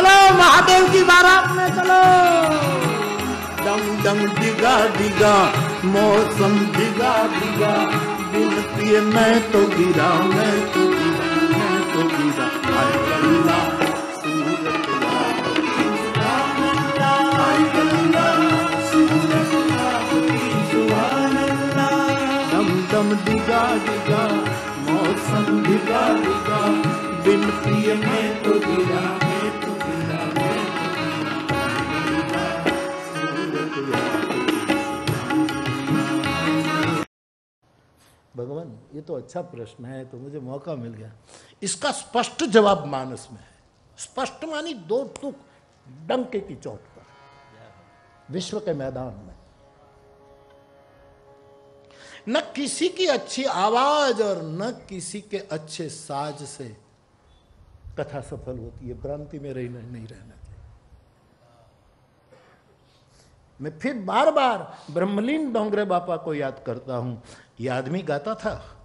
चलो महादेव की बारात में चलो। डम डम डिगा डिगा मौसम डिगा डिगा, बिन पिए मैं तो गिरा, मैं तो गिरा, मैं तो गिरा। हाय अल्लाह सूरत डम डम डिगा डिगा मौसम डिगा डिगा, बिन पिए मैं तो गिरा, मैं तो गिरा, मैं तो गिरा। भगवान ये तो अच्छा प्रश्न है, तो मुझे मौका मिल गया। इसका स्पष्ट जवाब मानस में है। स्पष्ट मानी दो टूक डंके की चोट पर, विश्व के मैदान में। न किसी की अच्छी आवाज और न किसी के अच्छे साज से कथा सफल होती है। भ्रांति में नहीं रहना चाहिए। मैं फिर बार बार ब्रह्मलीन डोंगरे बापा को याद करता हूं। यह आदमी गाता था,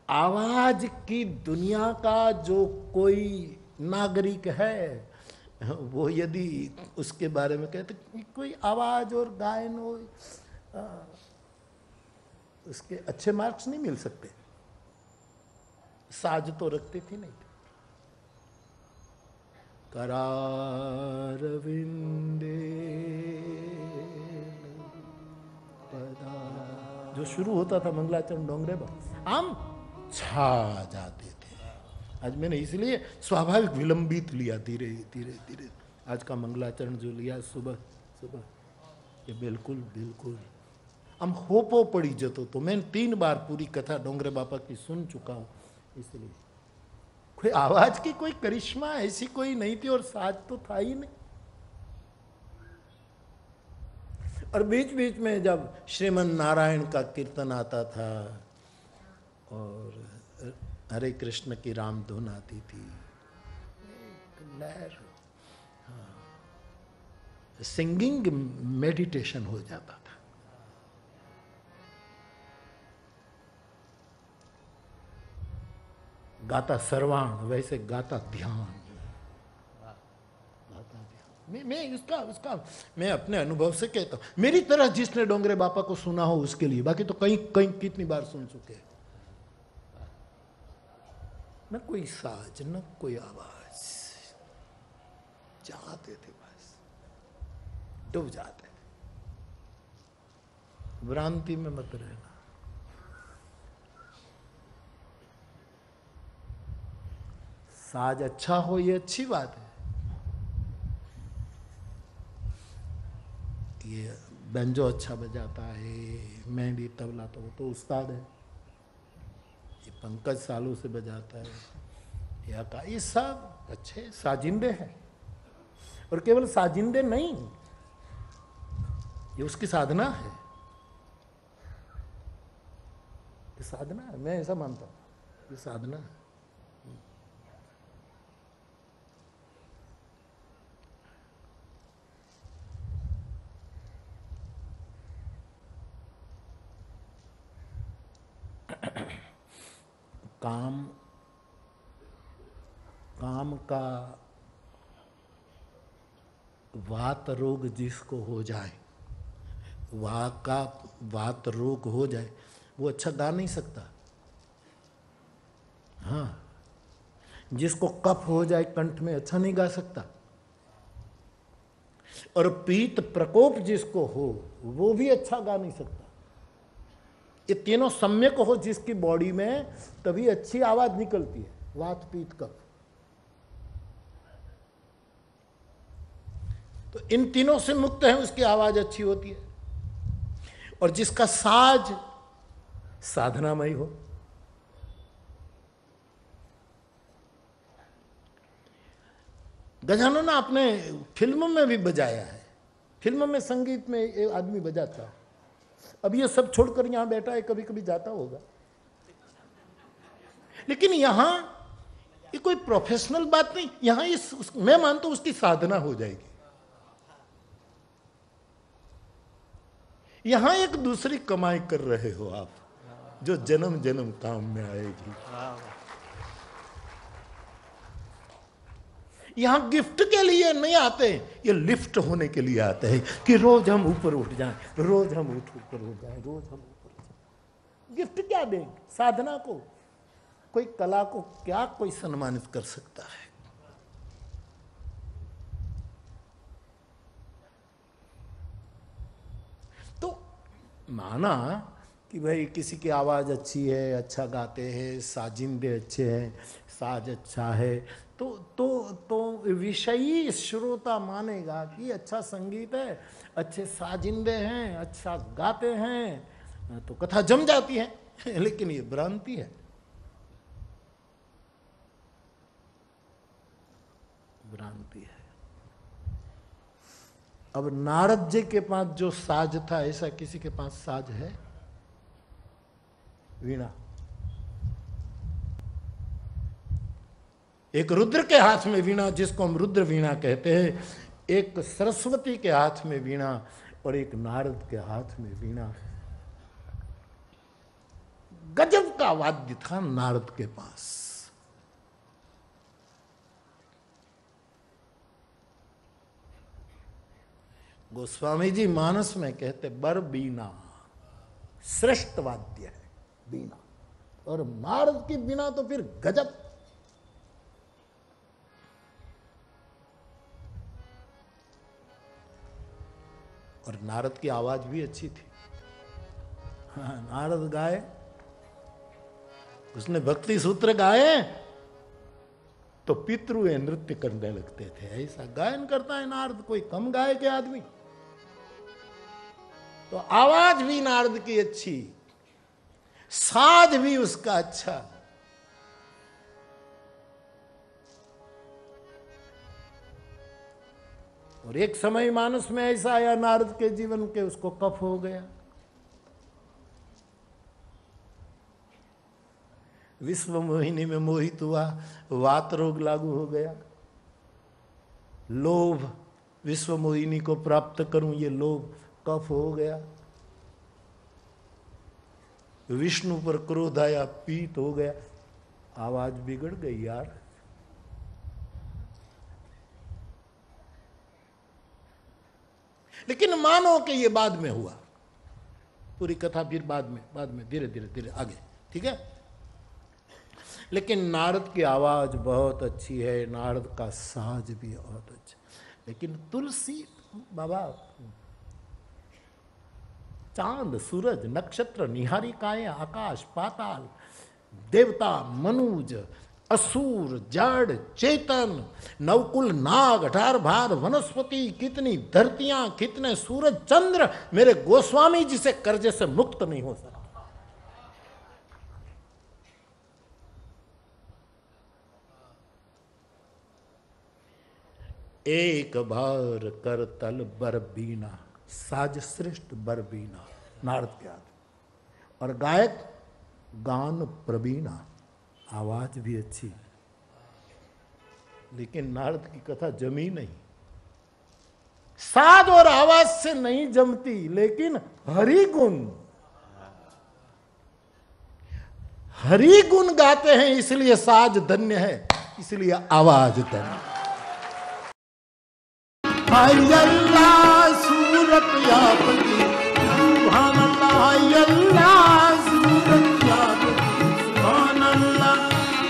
आवाज की दुनिया का जो कोई नागरिक है, वो यदि उसके बारे में कहते कोई आवाज और गायन हो, उसके अच्छे मार्क्स नहीं मिल सकते। साज तो रखती थी नहीं। करारविंदे पदा, जो शुरू होता था मंगलाचरण डोंगरे बाबा, हम छा जाते थे। आज मैंने इसलिए स्वाभाविक विलंबित लिया, धीरे धीरे धीरे। आज का मंगलाचरण जो लिया सुबह सुबह, ये बिल्कुल बिल्कुल हम होपो पड़ी जतो। तो मैं 3 बार पूरी कथा डोंगरे बापा की सुन चुका हूं, इसलिए कोई आवाज की कोई करिश्मा ऐसी कोई नहीं थी, और साज तो था ही नहीं। और बीच बीच में जब श्रीमन नारायण का कीर्तन आता था और हरे कृष्ण की राम धुन आती थी, लहर, सिंगिंग मेडिटेशन हो जाता था। गाता सर्वाण, वैसे गाता ध्यान, गाता ध्यान। मैं अपने अनुभव से कहता हूं, मेरी तरह जिसने डोंगरे बापा को सुना हो उसके लिए। बाकी तो कहीं कहीं कितनी बार सुन चुके हैं। न कोई साज न कोई आवाज, जाते थे बस, डूब जाते थे। भ्रांति में मत रहना। साज अच्छा हो ये अच्छी बात है। ये बेंजो अच्छा बजाता है, मेहंदी तबला, तो वो तो उस्ताद है। ये पंकज सालों से बजाता है, या का, ये सब अच्छे साजिंदे हैं। और केवल साजिंदे नहीं, ये उसकी साधना है। ये साधना है, मैं ऐसा मानता हूं, ये साधना है। काम का वात रोग जिसको हो जाए, वात रोग हो जाए, वो अच्छा गा नहीं सकता। हाँ, जिसको कफ हो जाए कंठ में, अच्छा नहीं गा सकता। और पीत प्रकोप जिसको हो, वो भी अच्छा गा नहीं सकता। ये तीनों सम्यक हो जिसकी बॉडी में, तभी अच्छी आवाज निकलती है। वात पीत कफ, तो इन तीनों से मुक्त है, उसकी आवाज अच्छी होती है। और जिसका साज साधनामय हो, गजानन आपने फिल्म में भी बजाया है। फिल्म में संगीत में एक आदमी बजाता, अब ये सब छोड़कर यहां बैठा है, कभी कभी जाता होगा। लेकिन यहां ये कोई प्रोफेशनल बात नहीं, यहां मैं मानता हूं उसकी साधना हो जाएगी। यहां एक दूसरी कमाई कर रहे हो आप, जो जन्म जन्म काम में आएगी। यहां गिफ्ट के लिए नहीं आते, ये लिफ्ट होने के लिए आते हैं कि रोज हम ऊपर उठ जाएं, रोज हम ऊपर उठ जाएं, रोज हम ऊपर उठ जाएं। गिफ्ट क्या देंगे? साधना को, कोई कला को क्या कोई सम्मानित कर सकता है? तो माना कि भाई किसी की आवाज अच्छी है, अच्छा गाते हैं, साजिंदे अच्छे हैं, साज अच्छा है, तो विषयी श्रोता मानेगा कि अच्छा संगीत है, अच्छे साजिंदे हैं, अच्छा गाते हैं, तो कथा जम जाती है। लेकिन ये भ्रांति है, भ्रांति है। अब नारद जी के पास जो साज था, ऐसा किसी के पास साज है? वीणा। एक रुद्र के हाथ में वीणा, जिसको हम रुद्र वीणा कहते हैं, एक सरस्वती के हाथ में वीणा और एक नारद के हाथ में वीणा। गजब का वाद्य था नारद के पास। गोस्वामी जी मानस में कहते बर बीना श्रेष्ठ वाद्य है बीना, और नारद की बीना तो फिर गजब। और नारद की आवाज भी अच्छी थी। हाँ, नारद गाए, उसने भक्ति सूत्र गाए तो पितृए नृत्य करने लगते थे। ऐसा गायन करता है नारद, कोई कम गाए के आदमी? तो आवाज भी नारद की अच्छी, साज भी उसका अच्छा। और एक समय मानस में ऐसा आया नारद के जीवन के, उसको कफ हो गया। विश्व मोहिनी में मोहित हुआ, वात रोग लागू हो गया। लोभ, विश्व मोहिनी को प्राप्त करूं, ये लोभ, कफ हो गया। विष्णु पर क्रोध आया, पीत हो गया, आवाज बिगड़ गई यार। लेकिन मानो कि ये बाद में हुआ, पूरी कथा फिर बाद में धीरे धीरे आगे, ठीक है। लेकिन नारद की आवाज बहुत अच्छी है, नारद का साज भी बहुत अच्छा। लेकिन तुलसी बाबा, चांद, सूरज, नक्षत्र, निहारिकाएं, आकाश, पाताल, देवता, मनुज, असुर, जड़, चेतन, नवकुल, नाग, 18 भार, वनस्पति, कितनी धरतियां, कितने सूरज, चंद्र, मेरे गोस्वामी जी से कर्जे से मुक्त नहीं हो सकता। एक बार कर तल बर बीना, साज श्रेष्ठ बर बीना, नारद के हाथ। और गायक गान प्रवीणा, आवाज भी अच्छी। लेकिन नारद की कथा जमी नहीं, साज और आवाज से नहीं जमती, लेकिन हरि गुण गाते हैं, इसलिए साज धन्य है, इसलिए आवाज धन्य। हाय अल्लाह सूरत आपकी, सुभान अल्लाह, हाय अल्लाह सूरत आपकी, सुभान अल्लाह,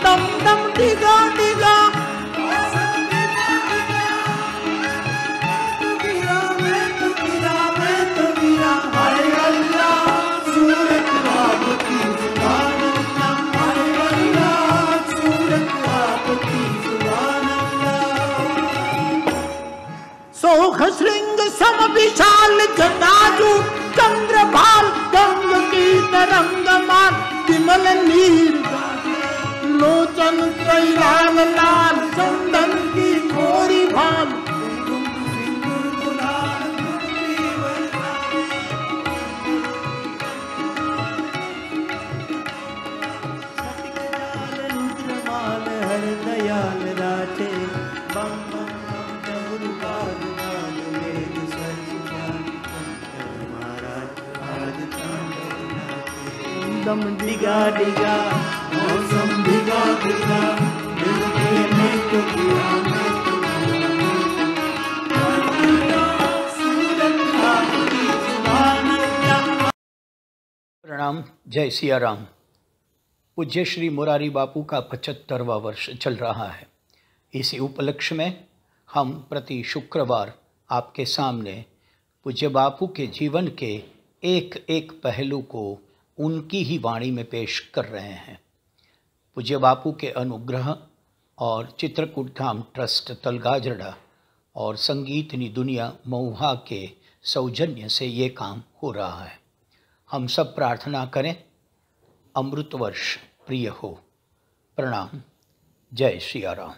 दम दम डिगा डिगा, हाय अल्लाह सूरत आपकी, सुभान अल्लाह, हाय अल्लाह सूरत आपकी, सुभान अल्लाह। सोख श्रृंग सम विशाल जटाजू, चंद्रभाल गंग की तरंग मान, विमल नीर लोचन त्रैलाल लाल, चंदन की गोरी भाल, रुद्रमाल हर दयाल राठे, बम बम बम डमरू बाज नाद वेद सर्वज्ञान, महाराज आज दम डिगा डिगा, मौसम भिगा भिगा, दिल के में तो किया, जय सिया राम। पूज्य श्री मुरारी बापू का 75वां वर्ष चल रहा है। इसी उपलक्ष्य में हम प्रति शुक्रवार आपके सामने पूज्य बापू के जीवन के एक एक पहलू को उनकी ही वाणी में पेश कर रहे हैं। पूज्य बापू के अनुग्रह और चित्रकूट धाम ट्रस्ट तलगाजड़ा और संगीतनी दुनिया महुआ के सौजन्य से ये काम हो रहा है। हम सब प्रार्थना करें अमृत वर्ष प्रिय हो। प्रणाम। जय सिया राम।